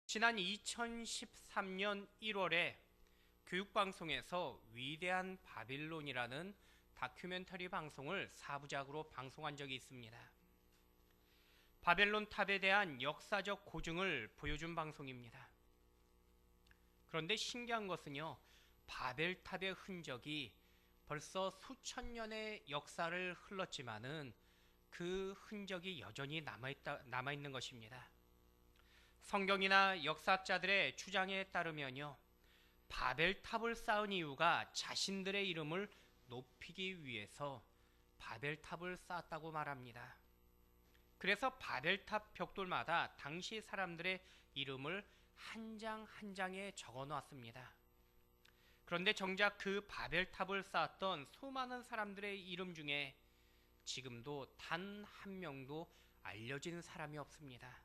지난 2013년 1월에 교육방송에서 위대한 바빌론이라는 다큐멘터리 방송을 4부작으로 방송한 적이 있습니다. 바벨론 탑에 대한 역사적 고증을 보여준 방송입니다. 그런데 신기한 것은요, 바벨탑의 흔적이 벌써 수천 년의 역사를 흘렀지만은 그 흔적이 여전히 남아있는 것입니다. 성경이나 역사학자들의 주장에 따르면요, 바벨탑을 쌓은 이유가 자신들의 이름을 높이기 위해서 바벨탑을 쌓았다고 말합니다. 그래서 바벨탑 벽돌마다 당시 사람들의 이름을 한 장 한 장에 적어 놓았습니다. 그런데 정작 그 바벨탑을 쌓았던 수많은 사람들의 이름 중에 지금도 단 한 명도 알려진 사람이 없습니다.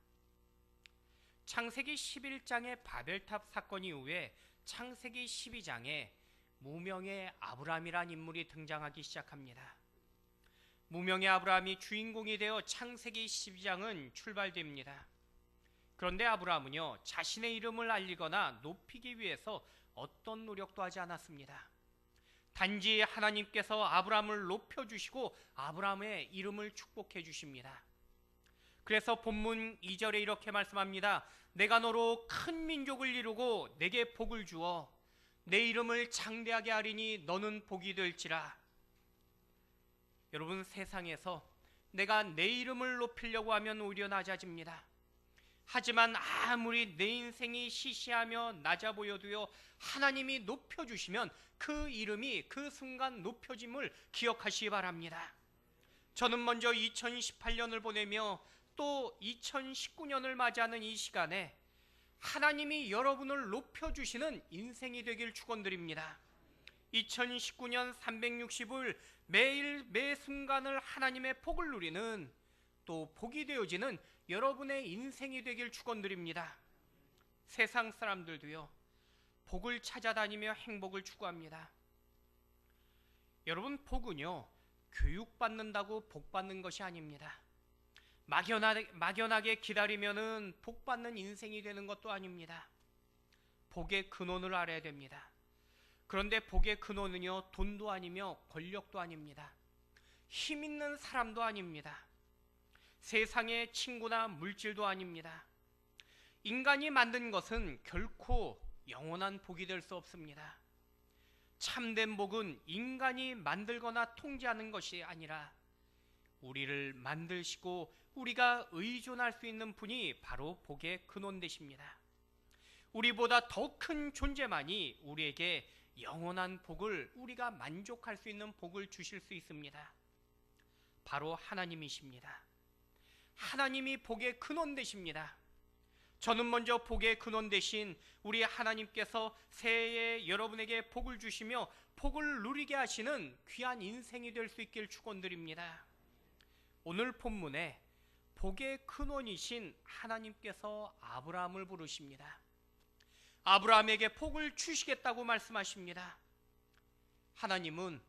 창세기 11장의 바벨탑 사건 이후에 창세기 12장에 무명의 아브라함이란 인물이 등장하기 시작합니다. 무명의 아브라함이 주인공이 되어 창세기 12장은 출발됩니다. 그런데 아브라함은요, 자신의 이름을 알리거나 높이기 위해서 어떤 노력도 하지 않았습니다. 단지 하나님께서 아브라함을 높여주시고 아브라함의 이름을 축복해 주십니다. 그래서 본문 2절에 이렇게 말씀합니다. 내가 너로 큰 민족을 이루고 내게 복을 주어 내 이름을 장대하게 하리니 너는 복이 될지라. 여러분, 세상에서 내가 내 이름을 높이려고 하면 오히려 낮아집니다. 하지만 아무리 내 인생이 시시하며 낮아 보여도요, 하나님이 높여주시면 그 이름이 그 순간 높여짐을 기억하시기 바랍니다. 저는 먼저 2018년을 보내며 또 2019년을 맞이하는 이 시간에 하나님이 여러분을 높여주시는 인생이 되길 축원드립니다. 2019년 365일 매일 매 순간을 하나님의 복을 누리는, 또 복이 되어지는 여러분의 인생이 되길 축원드립니다. 세상 사람들도요, 복을 찾아다니며 행복을 추구합니다. 여러분, 복은요, 교육받는다고 복 받는 것이 아닙니다. 막연하게 기다리면은 복 받는 인생이 되는 것도 아닙니다. 복의 근원을 알아야 됩니다. 그런데 복의 근원은요, 돈도 아니며 권력도 아닙니다. 힘 있는 사람도 아닙니다. 세상의 친구나 물질도 아닙니다. 인간이 만든 것은 결코 영원한 복이 될 수 없습니다. 참된 복은 인간이 만들거나 통제하는 것이 아니라 우리를 만드시고 우리가 의존할 수 있는 분이 바로 복의 근원 되십니다. 우리보다 더 큰 존재만이 우리에게 영원한 복을, 우리가 만족할 수 있는 복을 주실 수 있습니다. 바로 하나님이십니다. 하나님이 복의 근원 되십니다. 저는 먼저 복의 근원 되신 우리 하나님께서 새해에 여러분에게 복을 주시며 복을 누리게 하시는 귀한 인생이 될 수 있길 축원드립니다. 오늘 본문에 복의 근원이신 하나님께서 아브라함을 부르십니다. 아브라함에게 복을 주시겠다고 말씀하십니다. 하나님은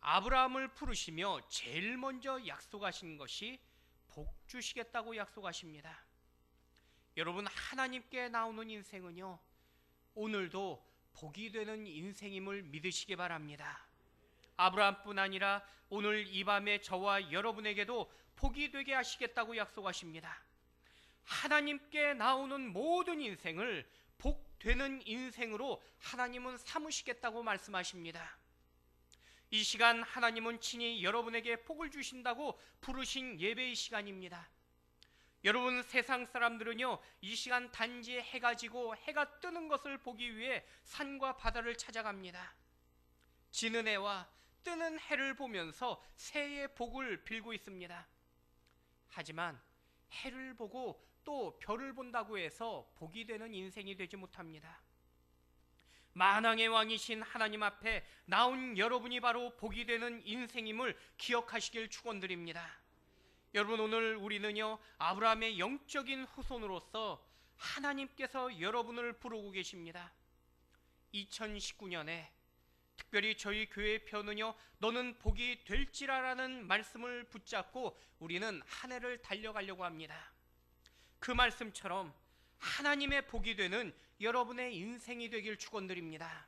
아브라함을 부르시며 제일 먼저 약속하신 것이 복 주시겠다고 약속하십니다. 여러분, 하나님께 나오는 인생은요, 오늘도 복이 되는 인생임을 믿으시기 바랍니다. 아브라함뿐 아니라 오늘 이 밤에 저와 여러분에게도 복이 되게 하시겠다고 약속하십니다. 하나님께 나오는 모든 인생을 복 되는 인생으로 하나님은 삼으시겠다고 말씀하십니다. 이 시간 하나님은 친히 여러분에게 복을 주신다고 부르신 예배의 시간입니다. 여러분, 세상 사람들은요, 이 시간 단지 해가 지고 해가 뜨는 것을 보기 위해 산과 바다를 찾아갑니다. 지는 해와 뜨는 해를 보면서 새해의 복을 빌고 있습니다. 하지만 해를 보고 또 별을 본다고 해서 복이 되는 인생이 되지 못합니다. 만왕의 왕이신 하나님 앞에 나온 여러분이 바로 복이 되는 인생임을 기억하시길 축원드립니다. 여러분, 오늘 우리는요, 아브라함의 영적인 후손으로서 하나님께서 여러분을 부르고 계십니다. 2019년에 특별히 저희 교회 편은요, 너는 복이 될지라라는 말씀을 붙잡고 우리는 한 해를 달려가려고 합니다. 그 말씀처럼 하나님의 복이 되는 여러분의 인생이 되길 축원드립니다.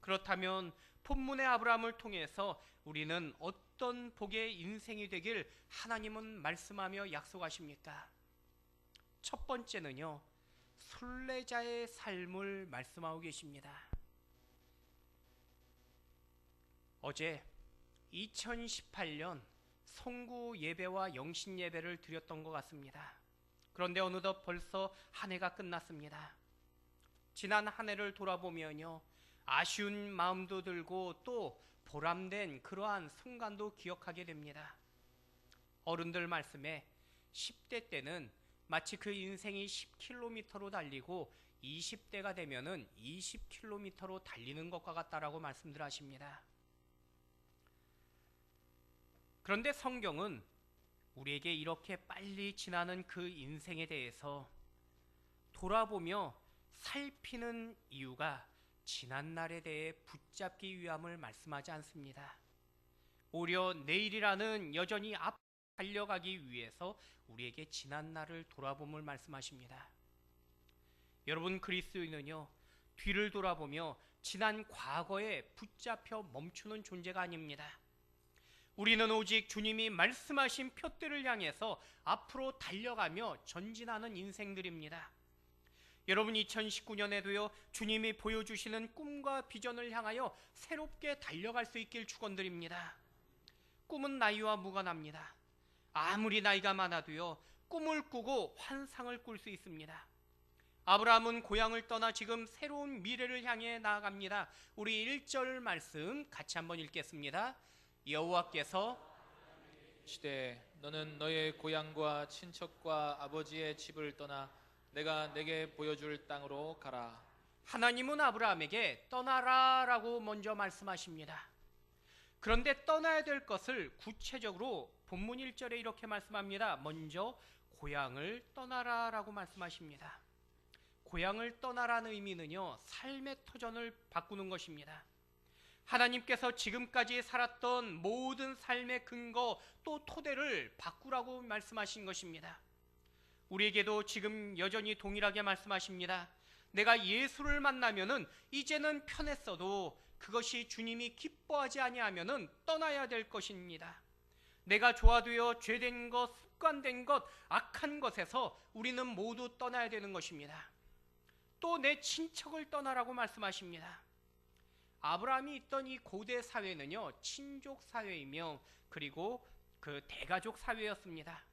그렇다면 본문의 아브라함을 통해서 우리는 어떤 복의 인생이 되길 하나님은 말씀하며 약속하십니까? 첫 번째는요, 순례자의 삶을 말씀하고 계십니다. 어제 2018년 송구 예배와 영신 예배를 드렸던 것 같습니다. 그런데 어느덧 벌써 한 해가 끝났습니다. 지난 한 해를 돌아보면요, 아쉬운 마음도 들고 또 보람된 그러한 순간도 기억하게 됩니다. 어른들 말씀에 10대 때는 마치 그 인생이 10km로 달리고 20대가 되면은 20km로 달리는 것과 같다라고 말씀들 하십니다. 그런데 성경은 우리에게 이렇게 빨리 지나는 그 인생에 대해서 돌아보며 살피는 이유가 지난 날에 대해 붙잡기 위함을 말씀하지 않습니다. 오히려 내일이라는 여전히 앞 달려가기 위해서 우리에게 지난 날을 돌아봄을 말씀하십니다. 여러분, 그리스도인은요, 뒤를 돌아보며 지난 과거에 붙잡혀 멈추는 존재가 아닙니다. 우리는 오직 주님이 말씀하신 표대를 향해서 앞으로 달려가며 전진하는 인생들입니다. 여러분, 2019년에도요, 주님이 보여주시는 꿈과 비전을 향하여 새롭게 달려갈 수 있길 축원드립니다. 꿈은 나이와 무관합니다. 아무리 나이가 많아도요, 꿈을 꾸고 환상을 꿀 수 있습니다. 아브라함은 고향을 떠나 지금 새로운 미래를 향해 나아갑니다. 우리 1절 말씀 같이 한번 읽겠습니다. 여호와께서 시대 너는 너의 고향과 친척과 아버지의 집을 떠나 내가 내게 보여줄 땅으로 가라. 하나님은 아브라함에게 떠나라 라고 먼저 말씀하십니다. 그런데 떠나야 될 것을 구체적으로 본문 1절에 이렇게 말씀합니다. 먼저 고향을 떠나라 라고 말씀하십니다. 고향을 떠나라는 의미는요, 삶의 터전을 바꾸는 것입니다. 하나님께서 지금까지 살았던 모든 삶의 근거 또 토대를 바꾸라고 말씀하신 것입니다. 우리에게도 지금 여전히 동일하게 말씀하십니다. 내가 예수를 만나면은 이제는 편했어도 그것이 주님이 기뻐하지 아니하면은 떠나야 될 것입니다. 내가 조화되어 죄된 것, 습관된 것, 악한 것에서 우리는 모두 떠나야 되는 것입니다. 또 내 친척을 떠나라고 말씀하십니다. 아브라함이 있던 이 고대 사회는요, 친족 사회이며 그리고 그 대가족 사회였습니다.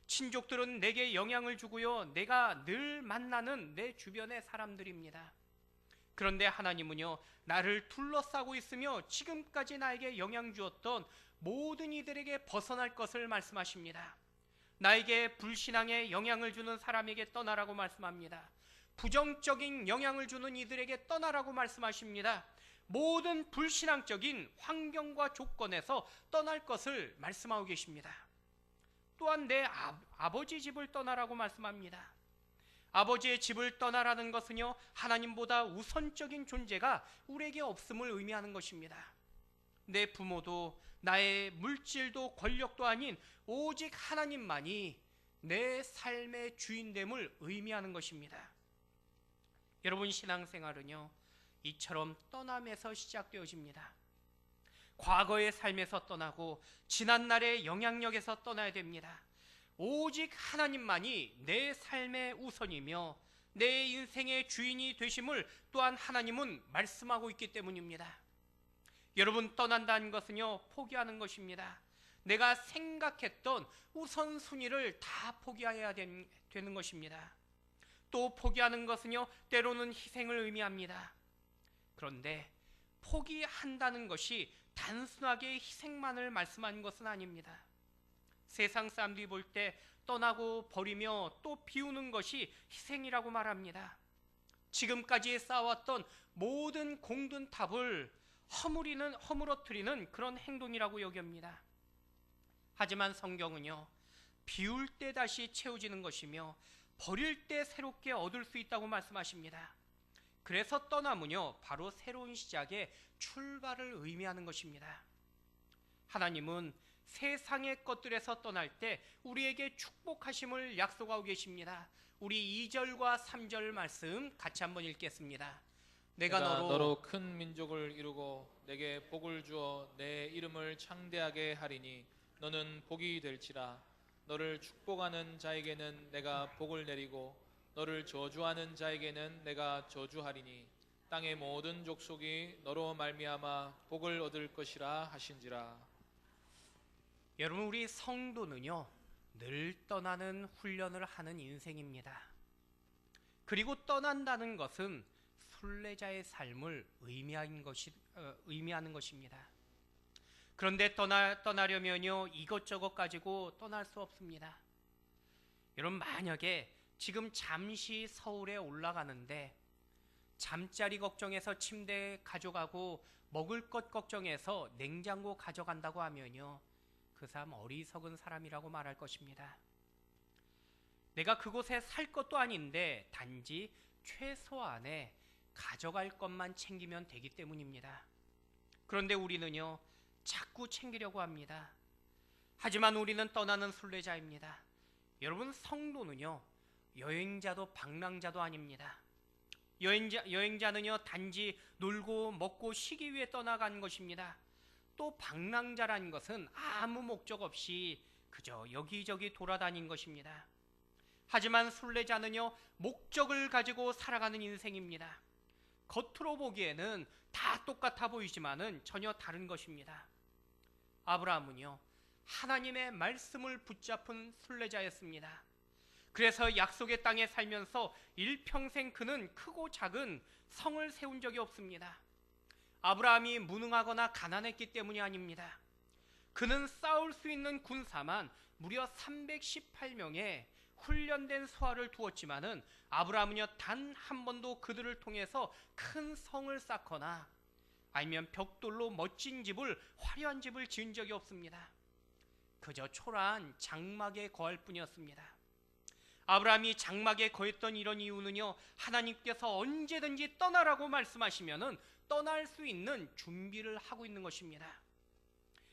친족들은 내게 영향을 주고요, 내가 늘 만나는 내 주변의 사람들입니다. 그런데 하나님은요, 나를 둘러싸고 있으며 지금까지 나에게 영향 주었던 모든 이들에게 벗어날 것을 말씀하십니다. 나에게 불신앙에 영향을 주는 사람에게 떠나라고 말씀합니다. 부정적인 영향을 주는 이들에게 떠나라고 말씀하십니다. 모든 불신앙적인 환경과 조건에서 떠날 것을 말씀하고 계십니다. 또한 내 아버지 집을 떠나라고 말씀합니다. 아버지의 집을 떠나라는 것은요, 하나님보다 우선적인 존재가 우리에게 없음을 의미하는 것입니다. 내 부모도 나의 물질도 권력도 아닌 오직 하나님만이 내 삶의 주인됨을 의미하는 것입니다. 여러분, 신앙생활은요, 이처럼 떠남에서 시작되어집니다. 과거의 삶에서 떠나고 지난날의 영향력에서 떠나야 됩니다. 오직 하나님만이 내 삶의 우선이며 내 인생의 주인이 되심을 또한 하나님은 말씀하고 있기 때문입니다. 여러분, 떠난다는 것은요, 포기하는 것입니다. 내가 생각했던 우선순위를 다 포기해야 되는 것입니다. 또 포기하는 것은요, 때로는 희생을 의미합니다. 그런데 포기한다는 것이 단순하게 희생만을 말씀하는 것은 아닙니다. 세상 사람들이 볼 때 떠나고 버리며 또 비우는 것이 희생이라고 말합니다. 지금까지 쌓아왔던 모든 공든 탑을 허물어뜨리는 그런 행동이라고 여깁니다. 하지만 성경은요, 비울 때 다시 채워지는 것이며 버릴 때 새롭게 얻을 수 있다고 말씀하십니다. 그래서 떠남은요, 바로 새로운 시작의 출발을 의미하는 것입니다. 하나님은 세상의 것들에서 떠날 때 우리에게 축복하심을 약속하고 계십니다. 우리 2절과 3절 말씀 같이 한번 읽겠습니다. 내가 내가 너로 큰 민족을 이루고 내게 복을 주어 내 이름을 창대하게 하리니 너는 복이 될지라. 너를 축복하는 자에게는 내가 복을 내리고 너를 저주하는 자에게는 내가 저주하리니 땅의 모든 족속이 너로 말미암아 복을 얻을 것이라 하신지라. 여러분, 우리 성도는요 늘 떠나는 훈련을 하는 인생입니다. 그리고 떠난다는 것은 순례자의 삶을 의미하는 것입니다. 그런데 떠나려면요 이것저것 가지고 떠날 수 없습니다. 여러분, 만약에 지금 잠시 서울에 올라가는데 잠자리 걱정해서 침대 가져가고 먹을 것 걱정해서 냉장고 가져간다고 하면요 그 사람 어리석은 사람이라고 말할 것입니다. 내가 그곳에 살 것도 아닌데 단지 최소한의 가져갈 것만 챙기면 되기 때문입니다. 그런데 우리는요 자꾸 챙기려고 합니다. 하지만 우리는 떠나는 순례자입니다. 여러분, 성도는요 여행자도 방랑자도 아닙니다. 여행자는요 단지 놀고 먹고 쉬기 위해 떠나간 것입니다. 또 방랑자라는 것은 아무 목적 없이 그저 여기저기 돌아다닌 것입니다. 하지만 순례자는요 목적을 가지고 살아가는 인생입니다. 겉으로 보기에는 다 똑같아 보이지만은 전혀 다른 것입니다. 아브라함은요 하나님의 말씀을 붙잡은 순례자였습니다. 그래서 약속의 땅에 살면서 일평생 그는 크고 작은 성을 세운 적이 없습니다. 아브라함이 무능하거나 가난했기 때문이 아닙니다. 그는 싸울 수 있는 군사만 무려 318명의 훈련된 소아를 두었지만은 아브라함은요 단 한 번도 그들을 통해서 큰 성을 쌓거나 아니면 벽돌로 멋진 집을, 화려한 집을 지은 적이 없습니다. 그저 초라한 장막에 거할 뿐이었습니다. 아브라함이 장막에 거했던 이런 이유는요 하나님께서 언제든지 떠나라고 말씀하시면은 떠날 수 있는 준비를 하고 있는 것입니다.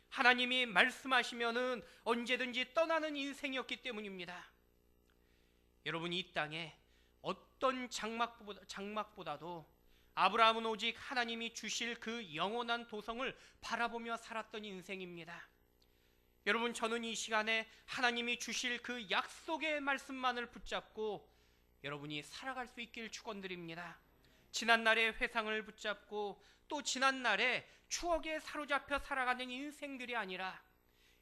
하나님이 말씀하시면은 언제든지 떠나는 인생이었기 때문입니다. 여러분, 이 땅에 어떤 장막보다도 아브라함은 오직 하나님이 주실 그 영원한 도성을 바라보며 살았던 인생입니다. 여러분, 저는 이 시간에 하나님이 주실 그 약속의 말씀만을 붙잡고 여러분이 살아갈 수 있길 축원드립니다. 지난날의 회상을 붙잡고 또 지난날의 추억에 사로잡혀 살아가는 인생들이 아니라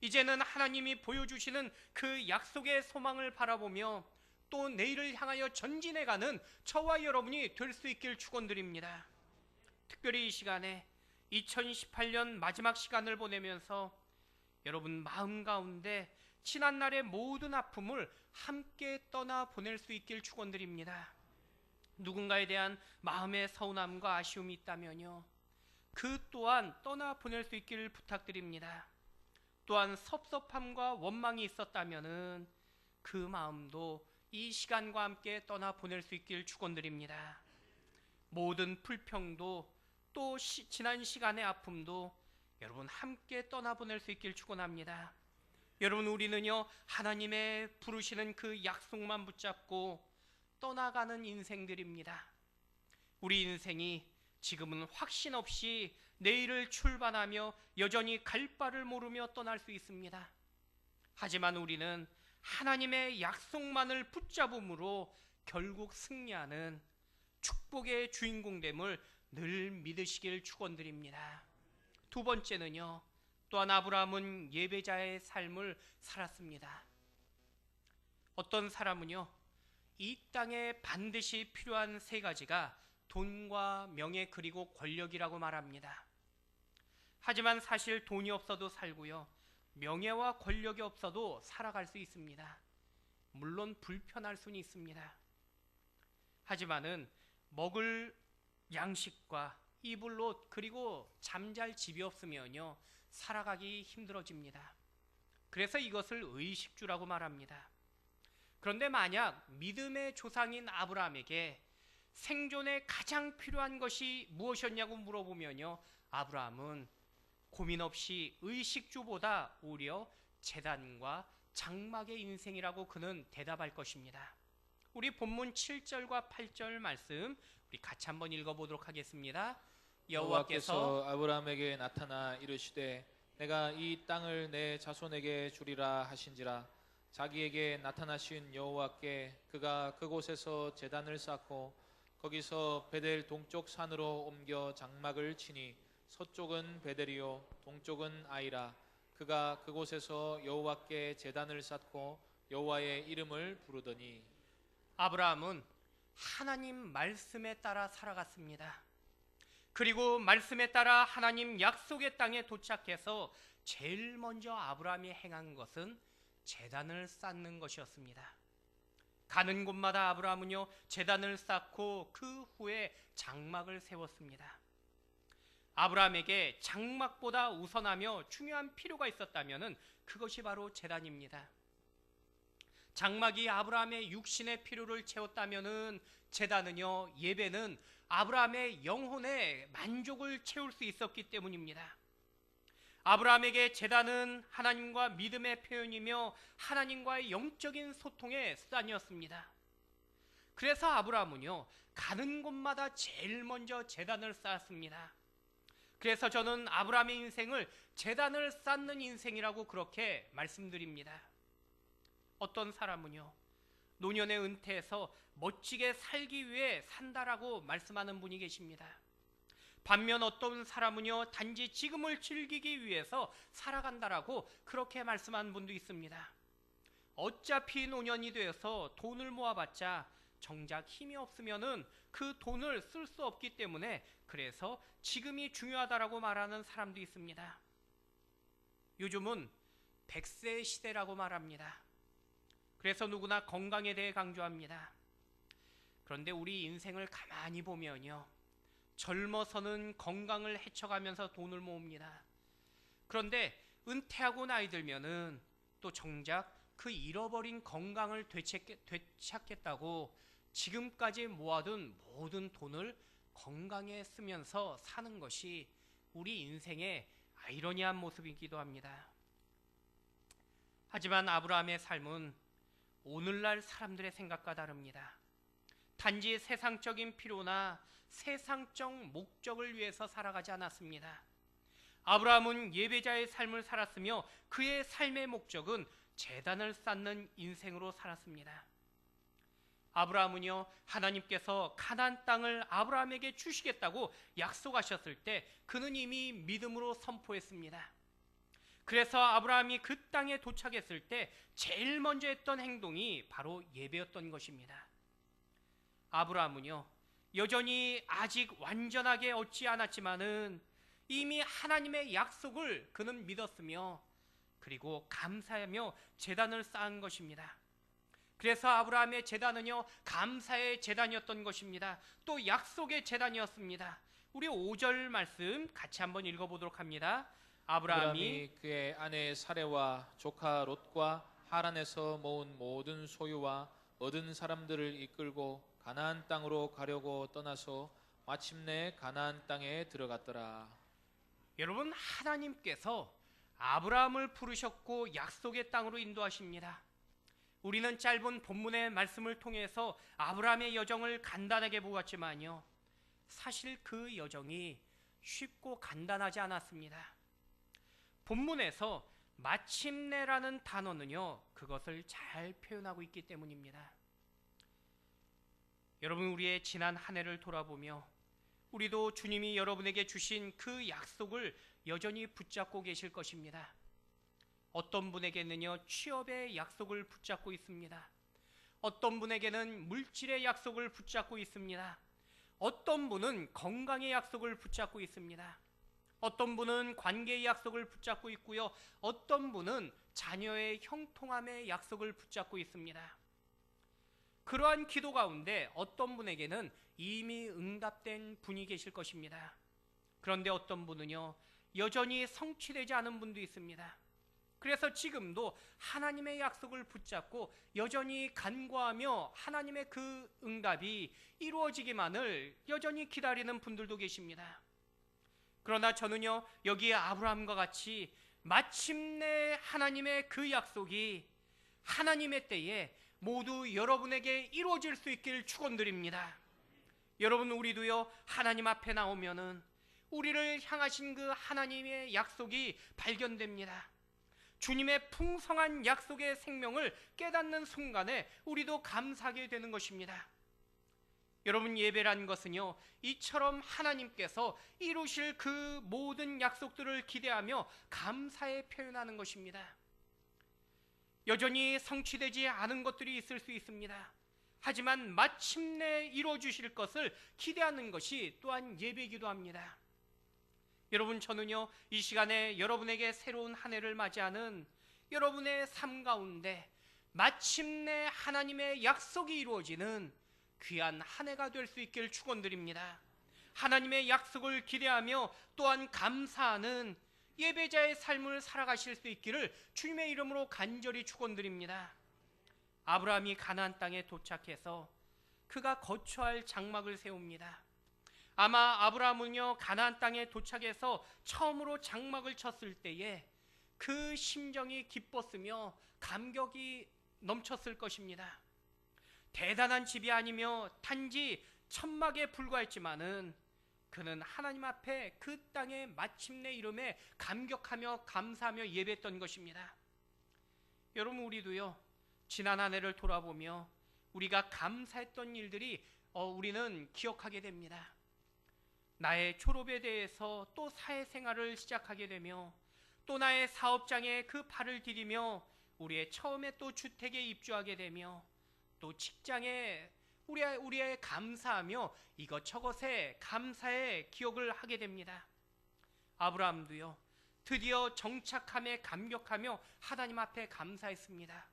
이제는 하나님이 보여주시는 그 약속의 소망을 바라보며 또 내일을 향하여 전진해가는 저와 여러분이 될 수 있길 축원드립니다. 특별히 이 시간에 2018년 마지막 시간을 보내면서 여러분 마음 가운데 지난날의 모든 아픔을 함께 떠나보낼 수 있길 축원드립니다. 누군가에 대한 마음의 서운함과 아쉬움이 있다면요 그 또한 떠나보낼 수 있기를 부탁드립니다. 또한 섭섭함과 원망이 있었다면은 그 마음도 이 시간과 함께 떠나보낼 수 있길 축원드립니다. 모든 불평도 또 지난 시간의 아픔도 여러분 함께 떠나보낼 수 있길 축원합니다. 여러분, 우리는요 하나님의 부르시는 그 약속만 붙잡고 떠나가는 인생들입니다. 우리 인생이 지금은 확신 없이 내일을 출발하며 여전히 갈 바를 모르며 떠날 수 있습니다. 하지만 우리는 하나님의 약속만을 붙잡음으로 결국 승리하는 축복의 주인공됨을 늘 믿으시길 축원드립니다. 두 번째는요 또한 아브라함은 예배자의 삶을 살았습니다. 어떤 사람은요 이 땅에 반드시 필요한 세 가지가 돈과 명예 그리고 권력이라고 말합니다. 하지만 사실 돈이 없어도 살고요 명예와 권력이 없어도 살아갈 수 있습니다. 물론 불편할 수는 있습니다. 하지만은 먹을 양식과 입을 옷 그리고 잠잘 집이 없으면요 살아가기 힘들어집니다. 그래서 이것을 의식주라고 말합니다. 그런데 만약 믿음의 조상인 아브라함에게 생존에 가장 필요한 것이 무엇이었냐고 물어보면요 아브라함은 고민 없이 의식주보다 오히려 제단과 장막의 인생이라고 그는 대답할 것입니다. 우리 본문 7절과 8절 말씀 우리 같이 한번 읽어보도록 하겠습니다. 여호와께서 아브라함에게 나타나 이르시되 내가 이 땅을 내 자손에게 주리라 하신지라. 자기에게 나타나신 여호와께 그가 그곳에서 제단을 쌓고 거기서 베델 동쪽 산으로 옮겨 장막을 치니 서쪽은 베델이요 동쪽은 아이라. 그가 그곳에서 여호와께 제단을 쌓고 여호와의 이름을 부르더니. 아브라함은 하나님 말씀에 따라 살아갔습니다. 그리고 말씀에 따라 하나님 약속의 땅에 도착해서 제일 먼저 아브라함이 행한 것은 제단을 쌓는 것이었습니다. 가는 곳마다 아브라함은요 제단을 쌓고 그 후에 장막을 세웠습니다. 아브라함에게 장막보다 우선하며 중요한 필요가 있었다면 그것이 바로 제단입니다. 장막이 아브라함의 육신의 필요를 채웠다면 제단은요 예배는 아브라함의 영혼의 만족을 채울 수 있었기 때문입니다. 아브라함에게 제단은 하나님과 믿음의 표현이며 하나님과의 영적인 소통의 수단이었습니다. 그래서 아브라함은요 가는 곳마다 제일 먼저 제단을 쌓았습니다. 그래서 저는 아브라함의 인생을 제단을 쌓는 인생이라고 그렇게 말씀드립니다. 어떤 사람은요 노년에 은퇴해서 멋지게 살기 위해 산다라고 말씀하는 분이 계십니다. 반면 어떤 사람은요 단지 지금을 즐기기 위해서 살아간다라고 그렇게 말씀하는 분도 있습니다. 어차피 노년이 되어서 돈을 모아봤자 정작 힘이 없으면은 그 돈을 쓸 수 없기 때문에 그래서 지금이 중요하다라고 말하는 사람도 있습니다. 요즘은 100세 시대라고 말합니다. 그래서 누구나 건강에 대해 강조합니다. 그런데 우리 인생을 가만히 보면요 젊어서는 건강을 해쳐가면서 돈을 모읍니다. 그런데 은퇴하고 나이 들면은 또 정작 그 잃어버린 건강을 되찾겠다고 지금까지 모아둔 모든 돈을 건강에 쓰면서 사는 것이 우리 인생의 아이러니한 모습이기도 합니다. 하지만 아브라함의 삶은 오늘날 사람들의 생각과 다릅니다. 단지 세상적인 필요나 세상적 목적을 위해서 살아가지 않았습니다. 아브라함은 예배자의 삶을 살았으며 그의 삶의 목적은 제단을 쌓는 인생으로 살았습니다. 아브라함은요 하나님께서 가나안 땅을 아브라함에게 주시겠다고 약속하셨을 때 그는 이미 믿음으로 선포했습니다. 그래서 아브라함이 그 땅에 도착했을 때 제일 먼저 했던 행동이 바로 예배였던 것입니다. 아브라함은요 여전히 아직 완전하게 얻지 않았지만은 이미 하나님의 약속을 그는 믿었으며 그리고 감사하며 제단을 쌓은 것입니다. 그래서 아브라함의 제단은요 감사의 제단이었던 것입니다. 또 약속의 제단이었습니다. 우리 5절 말씀 같이 한번 읽어보도록 합니다. 아브라함이 그의 아내 사레와 조카 롯과 하란에서 모은 모든 소유와 얻은 사람들을 이끌고 가나안 땅으로 가려고 떠나서 마침내 가나안 땅에 들어갔더라. 여러분 하나님께서 아브라함을 부르셨고 약속의 땅으로 인도하십니다. 우리는 짧은 본문의 말씀을 통해서 아브라함의 여정을 간단하게 보았지만요 사실 그 여정이 쉽고 간단하지 않았습니다. 본문에서 마침내라는 단어는요 그것을 잘 표현하고 있기 때문입니다. 여러분 우리의 지난 한 해를 돌아보며 우리도 주님이 여러분에게 주신 그 약속을 여전히 붙잡고 계실 것입니다. 어떤 분에게는요 취업의 약속을 붙잡고 있습니다. 어떤 분에게는 물질의 약속을 붙잡고 있습니다. 어떤 분은 건강의 약속을 붙잡고 있습니다. 어떤 분은 관계의 약속을 붙잡고 있고요. 어떤 분은 자녀의 형통함의 약속을 붙잡고 있습니다. 그러한 기도 가운데 어떤 분에게는 이미 응답된 분이 계실 것입니다. 그런데 어떤 분은요 여전히 성취되지 않은 분도 있습니다. 그래서 지금도 하나님의 약속을 붙잡고 여전히 간구하며 하나님의 그 응답이 이루어지기만을 여전히 기다리는 분들도 계십니다. 그러나 저는요 여기에 아브라함과 같이 마침내 하나님의 그 약속이 하나님의 때에 모두 여러분에게 이루어질 수 있길 축원드립니다. 여러분, 우리도요, 하나님 앞에 나오면은 우리를 향하신 그 하나님의 약속이 발견됩니다. 주님의 풍성한 약속의 생명을 깨닫는 순간에 우리도 감사하게 되는 것입니다. 여러분, 예배란 것은요, 이처럼 하나님께서 이루실 그 모든 약속들을 기대하며 감사에 표현하는 것입니다. 여전히 성취되지 않은 것들이 있을 수 있습니다. 하지만 마침내 이루어주실 것을 기대하는 것이 또한 예배이기도 합니다. 여러분, 저는요, 이 시간에 여러분에게 새로운 한 해를 맞이하는 여러분의 삶 가운데 마침내 하나님의 약속이 이루어지는 귀한 한 해가 될 수 있길 축원드립니다. 하나님의 약속을 기대하며 또한 감사하는 예배자의 삶을 살아가실 수 있기를 주님의 이름으로 간절히 축원드립니다. 아브라함이 가나안 땅에 도착해서 그가 거처할 장막을 세웁니다. 아마 아브라함은요, 가나안 땅에 도착해서 처음으로 장막을 쳤을 때에 그 심정이 기뻤으며 감격이 넘쳤을 것입니다. 대단한 집이 아니며 단지 천막에 불과했지만은 그는 하나님 앞에 그 땅의 마침내 이름에 감격하며 감사하며 예배했던 것입니다. 여러분, 우리도요, 지난 한 해를 돌아보며 우리가 감사했던 일들이 우리는 기억하게 됩니다. 나의 졸업에 대해서 또 사회생활을 시작하게 되며 또 나의 사업장에 그 발을 디디며 우리의 처음에 또 주택에 입주하게 되며 또 직장에 우리의 감사하며 이것저것에 감사의 기억을 하게 됩니다. 아브라함도요, 드디어 정착함에 감격하며 하나님 앞에 감사했습니다.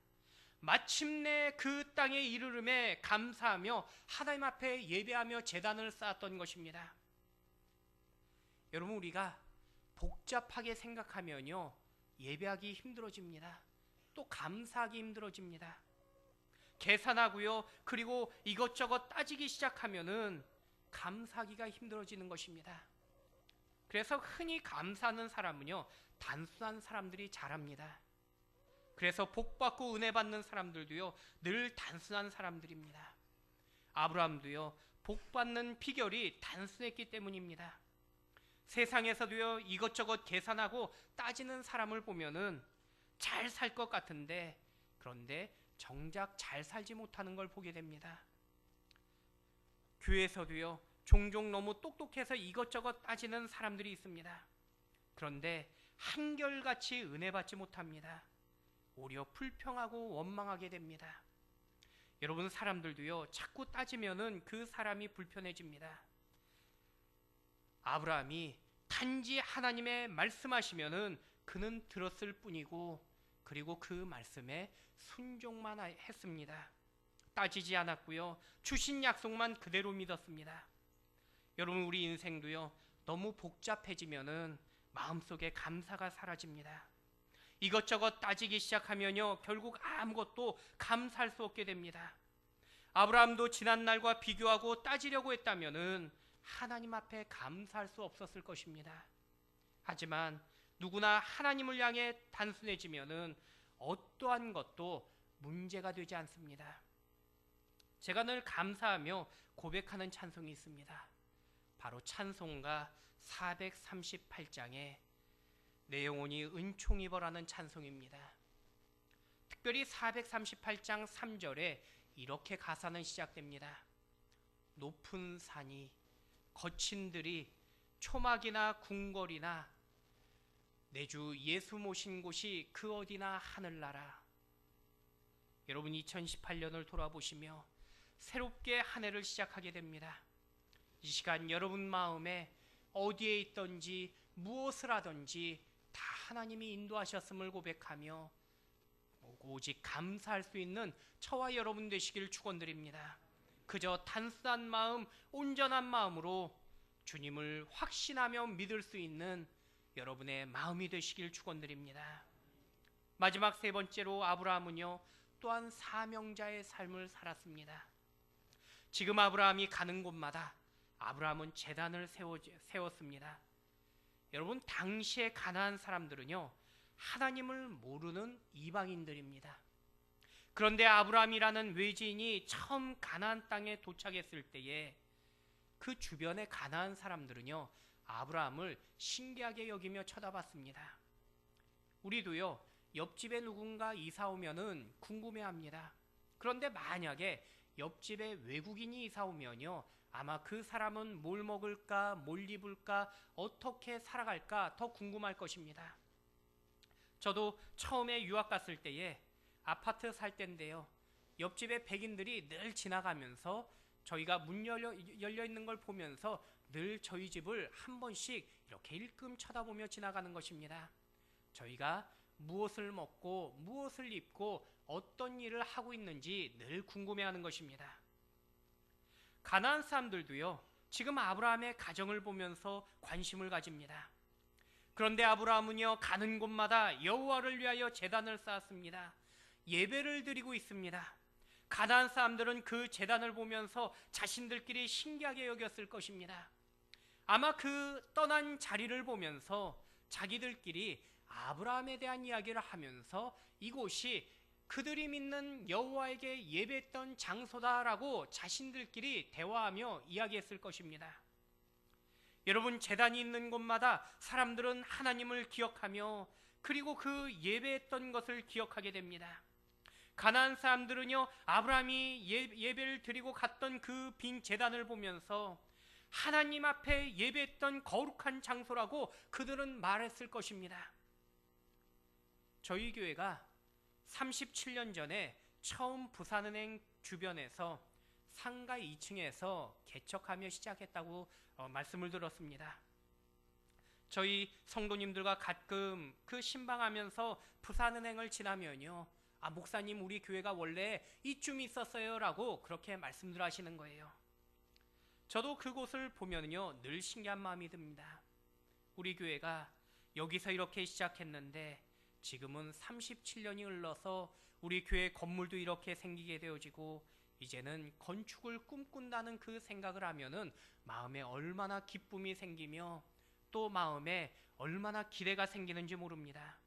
마침내 그 땅에 이르름에 감사하며 하나님 앞에 예배하며 제단을 쌓았던 것입니다. 여러분, 우리가 복잡하게 생각하면요, 예배하기 힘들어집니다. 또 감사하기 힘들어집니다. 계산하고요, 그리고 이것저것 따지기 시작하면은 감사하기가 힘들어지는 것입니다. 그래서 흔히 감사하는 사람은요, 단순한 사람들이 잘합니다. 그래서 복받고 은혜 받는 사람들도요, 늘 단순한 사람들입니다. 아브라함도요, 복받는 비결이 단순했기 때문입니다. 세상에서도요, 이것저것 계산하고 따지는 사람을 보면은 잘 살 것 같은데, 그런데 정작 잘 살지 못하는 걸 보게 됩니다. 교회에서도요, 종종 너무 똑똑해서 이것저것 따지는 사람들이 있습니다. 그런데 한결같이 은혜 받지 못합니다. 오히려 불평하고 원망하게 됩니다. 여러분, 사람들도요, 자꾸 따지면은 그 사람이 불편해집니다. 아브라함이 단지 하나님의 말씀하시면은 그는 들었을 뿐이고, 그리고 그 말씀에 순종만 했습니다. 따지지 않았고요, 주신 약속만 그대로 믿었습니다. 여러분, 우리 인생도요, 너무 복잡해지면은 마음속에 감사가 사라집니다. 이것저것 따지기 시작하면요, 결국 아무것도 감사할 수 없게 됩니다. 아브라함도 지난 날과 비교하고 따지려고 했다면은 하나님 앞에 감사할 수 없었을 것입니다. 하지만 누구나 하나님을 향해 단순해지면은 어떠한 것도 문제가 되지 않습니다. 제가 늘 감사하며 고백하는 찬송이 있습니다. 바로 찬송가 438장에 내 영혼이 은총 입어라는 찬송입니다. 특별히 438장 3절에 이렇게 가사는 시작됩니다. 높은 산이 거친 들이 초막이나 궁궐이나 내 주 예수 모신 곳이 그 어디나 하늘나라. 여러분, 2018년을 돌아보시며 새롭게 한 해를 시작하게 됩니다. 이 시간 여러분 마음에 어디에 있든지 무엇을 하든지 다 하나님이 인도하셨음을 고백하며 오직 감사할 수 있는 저와 여러분 되시길 축원드립니다. 그저 단순한 마음, 온전한 마음으로 주님을 확신하며 믿을 수 있는 여러분의 마음이 되시길 축원드립니다. 마지막 세 번째로 아브라함은요, 또한 사명자의 삶을 살았습니다. 지금 아브라함이 가는 곳마다 아브라함은 제단을 세웠습니다. 여러분, 당시에 가나안 사람들은요, 하나님을 모르는 이방인들입니다. 그런데 아브라함이라는 외지인이 처음 가나안 땅에 도착했을 때에 그 주변의 가나안 사람들은요, 아브라함을 신기하게 여기며 쳐다봤습니다. 우리도요, 옆집에 누군가 이사 오면은 궁금해합니다. 그런데 만약에 옆집에 외국인이 이사 오면요, 아마 그 사람은 뭘 먹을까, 뭘 입을까, 어떻게 살아갈까 더 궁금할 것입니다. 저도 처음에 유학 갔을 때에 아파트 살 때인데요, 옆집에 백인들이 늘 지나가면서 저희가 문 열려 있는 걸 보면서 늘 저희 집을 한 번씩 이렇게 일끔 쳐다보며 지나가는 것입니다. 저희가 무엇을 먹고 무엇을 입고 어떤 일을 하고 있는지 늘 궁금해하는 것입니다. 가나안 사람들도요, 지금 아브라함의 가정을 보면서 관심을 가집니다. 그런데 아브라함은요, 가는 곳마다 여호와를 위하여 제단을 쌓았습니다. 예배를 드리고 있습니다. 가나안 사람들은 그 제단을 보면서 자신들끼리 신기하게 여겼을 것입니다. 아마 그 떠난 자리를 보면서 자기들끼리 아브라함에 대한 이야기를 하면서 이곳이 그들이 믿는 여호와에게 예배했던 장소다라고 자신들끼리 대화하며 이야기했을 것입니다. 여러분, 제단이 있는 곳마다 사람들은 하나님을 기억하며 그리고 그 예배했던 것을 기억하게 됩니다. 가나안 사람들은요, 아브라함이 예배를 드리고 갔던 그 빈 제단을 보면서 하나님 앞에 예배했던 거룩한 장소라고 그들은 말했을 것입니다. 저희 교회가 37년 전에 처음 부산은행 주변에서 상가 2층에서 개척하며 시작했다고 말씀을 들었습니다. 저희 성도님들과 가끔 그 신방하면서 부산은행을 지나면요, 목사님, 우리 교회가 원래 이쯤 있었어요 라고 그렇게 말씀들 하시는 거예요. 저도 그곳을 보면요, 늘 신기한 마음이 듭니다. 우리 교회가 여기서 이렇게 시작했는데 지금은 37년이 흘러서 우리 교회 건물도 이렇게 생기게 되어지고 이제는 건축을 꿈꾼다는 그 생각을 하면은 마음에 얼마나 기쁨이 생기며 또 마음에 얼마나 기대가 생기는지 모릅니다.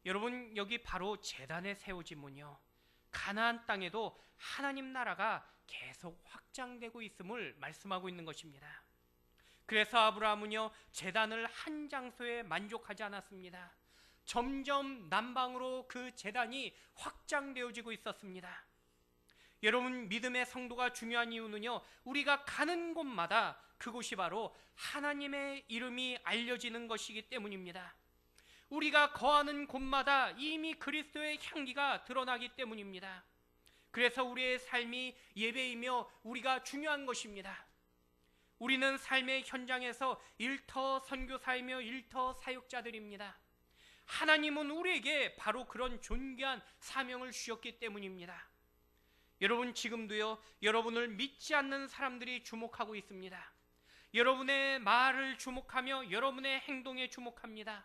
여러분, 여기 바로 제단에 세워지면요, 가나안 땅에도 하나님 나라가 계속 확장되고 있음을 말씀하고 있는 것입니다. 그래서 아브라함은요, 제단을 한 장소에 만족하지 않았습니다. 점점 남방으로 그 제단이 확장되어지고 있었습니다. 여러분, 믿음의 성도가 중요한 이유는요, 우리가 가는 곳마다 그곳이 바로 하나님의 이름이 알려지는 것이기 때문입니다. 우리가 거하는 곳마다 이미 그리스도의 향기가 드러나기 때문입니다. 그래서 우리의 삶이 예배이며 우리가 중요한 것입니다. 우리는 삶의 현장에서 일터 선교사이며 일터 사역자들입니다. 하나님은 우리에게 바로 그런 존귀한 사명을 주셨기 때문입니다. 여러분, 지금도요, 여러분을 믿지 않는 사람들이 주목하고 있습니다. 여러분의 말을 주목하며 여러분의 행동에 주목합니다.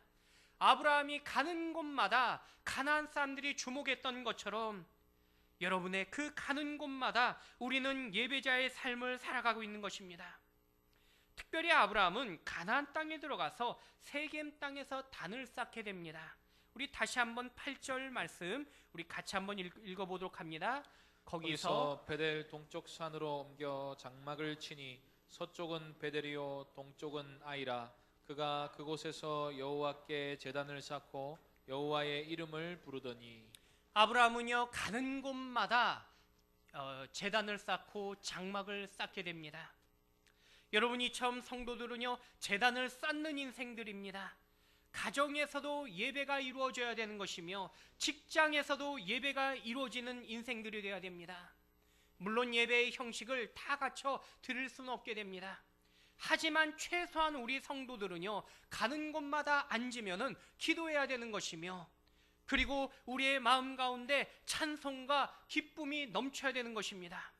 아브라함이 가는 곳마다 가나안 사람들이 주목했던 것처럼 여러분의 그 가는 곳마다 우리는 예배자의 삶을 살아가고 있는 것입니다. 특별히 아브라함은 가나안 땅에 들어가서 세겜 땅에서 단을 쌓게 됩니다. 우리 다시 한번 8절 말씀 우리 같이 한번 읽어보도록 합니다. 거기서 베델 동쪽 산으로 옮겨 장막을 치니 서쪽은 베델이요 동쪽은 아이라. 그가 그곳에서 여호와께 제단을 쌓고 여호와의 이름을 부르더니. 아브라함은요, 가는 곳마다 제단을 쌓고 장막을 쌓게 됩니다. 여러분이 처음 성도들은요, 제단을 쌓는 인생들입니다. 가정에서도 예배가 이루어져야 되는 것이며 직장에서도 예배가 이루어지는 인생들이 되어야 됩니다. 물론 예배의 형식을 다 갖춰 드릴 수는 없게 됩니다. 하지만 최소한 우리 성도들은요, 가는 곳마다 앉으면은 기도해야 되는 것이며 그리고 우리의 마음 가운데 찬송과 기쁨이 넘쳐야 되는 것입니다.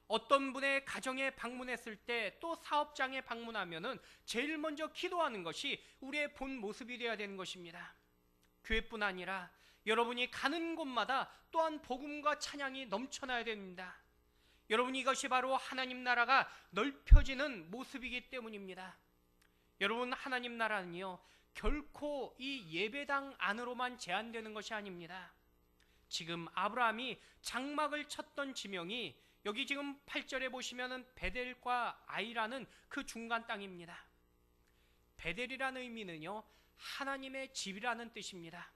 어떤 분의 가정에 방문했을 때 또 사업장에 방문하면은 제일 먼저 기도하는 것이 우리의 본 모습이 되어야 되는 것입니다. 교회뿐 아니라 여러분이 가는 곳마다 또한 복음과 찬양이 넘쳐나야 됩니다. 여러분, 이것이 바로 하나님 나라가 넓혀지는 모습이기 때문입니다. 여러분, 하나님 나라는요, 결코 이 예배당 안으로만 제한되는 것이 아닙니다. 지금 아브라함이 장막을 쳤던 지명이 여기 지금 8절에 보시면은 베델과 아이라는 그 중간 땅입니다. 베델이라는 의미는요, 하나님의 집이라는 뜻입니다.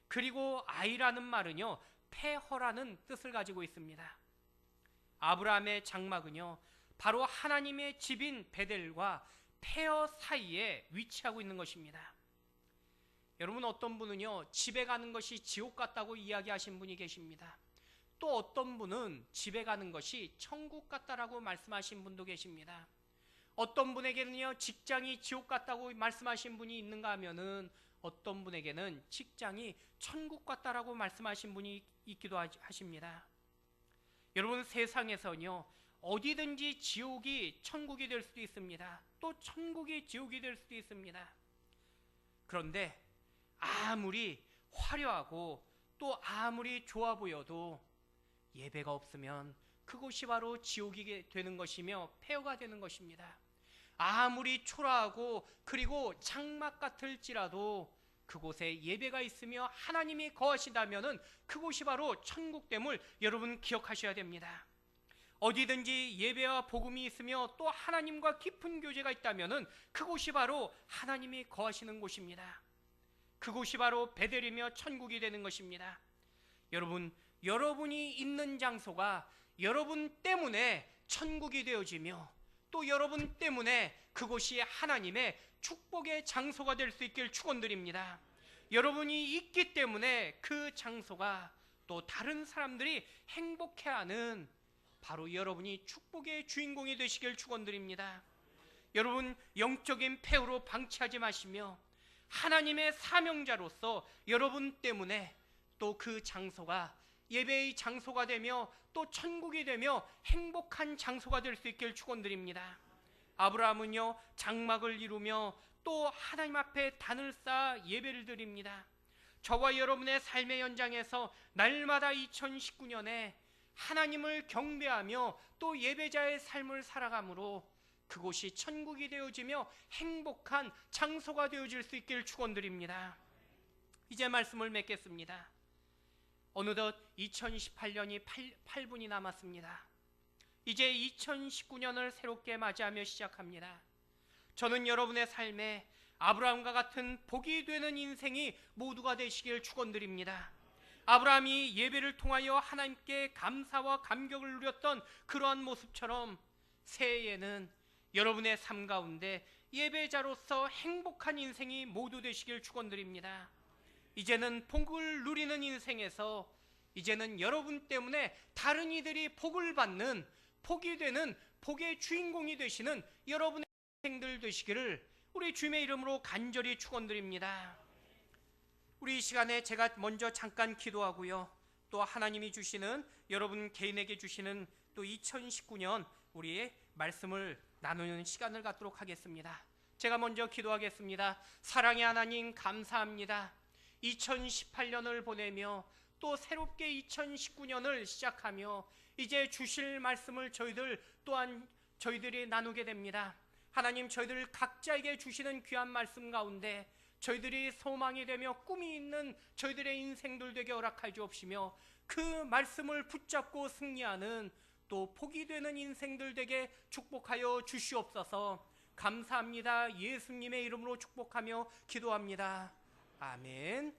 그리고 아이라는 말은요, 폐허라는 뜻을 가지고 있습니다. 아브라함의 장막은요, 바로 하나님의 집인 베델과 폐허 사이에 위치하고 있는 것입니다. 여러분, 어떤 분은요, 집에 가는 것이 지옥 같다고 이야기하신 분이 계십니다. 또 어떤 분은 집에 가는 것이 천국 같다라고 말씀하신 분도 계십니다. 어떤 분에게는요, 직장이 지옥 같다고 말씀하신 분이 있는가 하면은 어떤 분에게는 직장이 천국 같다라고 말씀하신 분이 있기도 하십니다. 여러분, 세상에서는요, 어디든지 지옥이 천국이 될 수도 있습니다. 또 천국이 지옥이 될 수도 있습니다. 그런데 아무리 화려하고 또 아무리 좋아 보여도 예배가 없으면 그곳이 바로 지옥이 되는 것이며 폐허가 되는 것입니다. 아무리 초라하고 그리고 장막 같을지라도 그곳에 예배가 있으며 하나님이 거하시다면은 그곳이 바로 천국됨을 여러분 기억하셔야 됩니다. 어디든지 예배와 복음이 있으며 또 하나님과 깊은 교제가 있다면은 그곳이 바로 하나님이 거하시는 곳입니다. 그곳이 바로 베델이며 천국이 되는 것입니다. 여러분, 여러분이 있는 장소가 여러분 때문에 천국이 되어지며 또 여러분 때문에 그곳이 하나님의 축복의 장소가 될 수 있길 축원드립니다. 여러분이 있기 때문에 그 장소가 또 다른 사람들이 행복해하는 바로 여러분이 축복의 주인공이 되시길 축원드립니다. 여러분, 영적인 폐허로 방치하지 마시며 하나님의 사명자로서 여러분 때문에 또 그 장소가 예배의 장소가 되며 또 천국이 되며 행복한 장소가 될 수 있길 축원드립니다. 아브라함은요, 장막을 이루며 또 하나님 앞에 단을 쌓아 예배를 드립니다. 저와 여러분의 삶의 현장에서 날마다 2019년에 하나님을 경배하며 또 예배자의 삶을 살아가므로 그곳이 천국이 되어지며 행복한 장소가 되어질 수 있길 축원드립니다. 이제 말씀을 맺겠습니다. 어느덧 2018년이 8분이 남았습니다. 이제 2019년을 새롭게 맞이하며 시작합니다. 저는 여러분의 삶에 아브라함과 같은 복이 되는 인생이 모두가 되시길 축원드립니다. 아브라함이 예배를 통하여 하나님께 감사와 감격을 누렸던 그러한 모습처럼 새해에는 여러분의 삶 가운데 예배자로서 행복한 인생이 모두 되시길 축원드립니다. 이제는 복을 누리는 인생에서 이제는 여러분 때문에 다른 이들이 복을 받는 복이 되는 복의 주인공이 되시는 여러분의 인생들 되시기를 우리 주님의 이름으로 간절히 축원드립니다. 우리 이 시간에 제가 먼저 잠깐 기도하고요, 또 하나님이 주시는 여러분 개인에게 주시는 또 2019년 우리의 말씀을 나누는 시간을 갖도록 하겠습니다. 제가 먼저 기도하겠습니다. 사랑의 하나님, 감사합니다. 2018년을 보내며 또 새롭게 2019년을 시작하며 이제 주실 말씀을 저희들이 나누게 됩니다. 하나님, 저희들 각자에게 주시는 귀한 말씀 가운데 저희들이 소망이 되며 꿈이 있는 저희들의 인생들 되게 허락하여 주옵시며 그 말씀을 붙잡고 승리하는 또 복이 되는 인생들 되게 축복하여 주시옵소서. 감사합니다. 예수님의 이름으로 축복하며 기도합니다. 아멘.